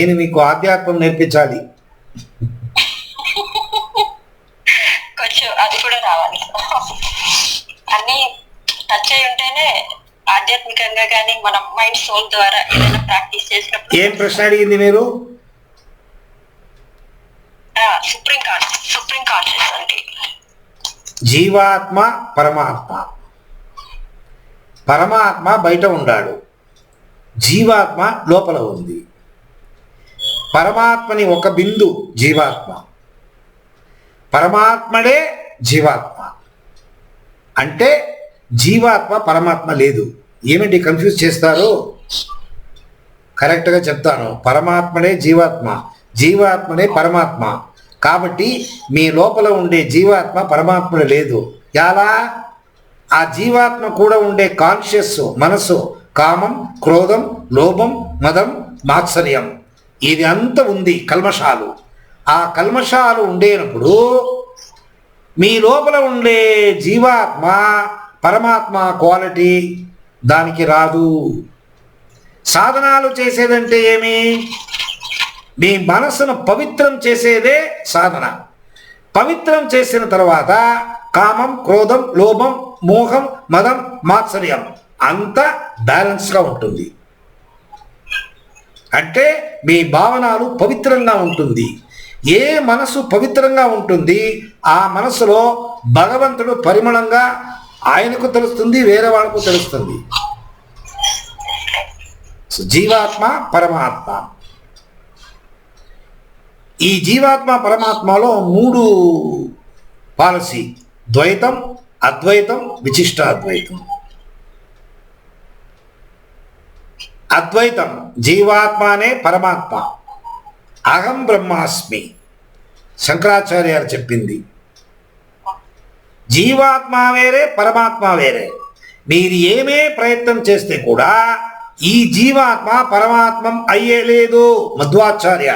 నేను మీకు ఆధ్యాత్మం నేర్పించాలి. కొంచెం అది కూడా రావాలి. అన్ని టచ్ అయి ఉంటేనే ఆధ్యాత్మికంగా కానీ మనం మైండ్ సోల్ ద్వారా ఏదైనా ప్రాక్టీస్ చేసినప్పుడు. ఏం ప్రశ్న అడిగింది మీరు? సుప్రీం కాన్షియస్ అంటే జీవాత్మ పరమాత్మ. పరమాత్మ బయట ఉన్నాడు, జీవాత్మ లోపల ఉంది. పరమాత్మని ఒక బిందు జీవాత్మ, పరమాత్మడే జీవాత్మ. అంటే జీవాత్మ పరమాత్మ లేదు. ఏమిటి కన్ఫ్యూజ్ చేస్తారు? కరెక్ట్గా చెప్తాను. పరమాత్మడే జీవాత్మ, జీవాత్మనే పరమాత్మ. కాబట్టి మీ లోపల ఉండే జీవాత్మ పరమాత్మలో లేదు. ఎలా? ఆ జీవాత్మ కూడా ఉండే కాన్షియస్ మనసు, కామం, క్రోధం, లోభం, మదం, మాత్సర్యం, ఇది అంత ఉంది కల్మషాలు. ఆ కల్మషాలు ఉండేటప్పుడు మీ లోపల ఉండే జీవాత్మ పరమాత్మ క్వాలిటీ దానికి రాదు. సాధనాలు చేసేదంటే ఏమి? మీ మనసును పవిత్రం చేసేదే సాధన. పవిత్రం చేసిన తర్వాత కామం, క్రోధం, లోభం, మోహం, మదం, మాత్సర్యం అంత బ్యాలెన్స్గా ఉంటుంది. అంటే మీ భావనలు పవిత్రంగా ఉంటుంది. ఏ మనసు పవిత్రంగా ఉంటుంది ఆ మనసులో భగవంతుడు పరిమళంగా ఆయనకు తెలుస్తుంది, వేరే వాళ్ళకు తెలుస్తుంది. జీవాత్మ పరమాత్మ. ఈ జీవాత్మ పరమాత్మలో 3 పాలసీ: ద్వైతం, అద్వైతం, విశిష్టాద్వైతం. అద్వైతం జీవాత్మనే పరమాత్మ, అహం బ్రహ్మాస్మి శంకరాచార్యాలు చెప్పింది. జీవాత్మ వేరే, పరమాత్మ వేరే. మీరు ఏమే ప్రయత్నం చేస్తే కూడా ఈ జీవాత్మ పరమాత్మం అయ్యేలేదు. మధ్వాచార్య,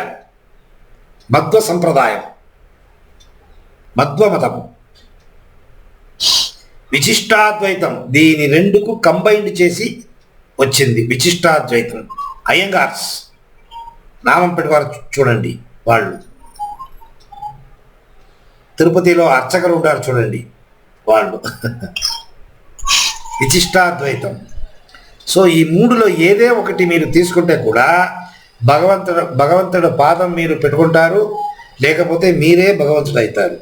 మధ్వ సంప్రదాయం, మధ్వమతం. విశిష్టాద్వైతం దీని 2కు కంబైండ్ చేసి వచ్చింది విశిష్టాద్వైతం. అయ్యంగార్స్ నామం పెట్టేవారు చూడండి, వాళ్ళు తిరుపతిలో అర్చకరు ఉంటారు చూడండి, వాళ్ళు విశిష్టాద్వైతం. సో ఈ 3లో ఏదే ఒకటి మీరు తీసుకుంటే కూడా భగవంతుడు పాదం మీరు పెట్టుకుంటారు, లేకపోతే మీరే భగవంతుడు అవుతారు.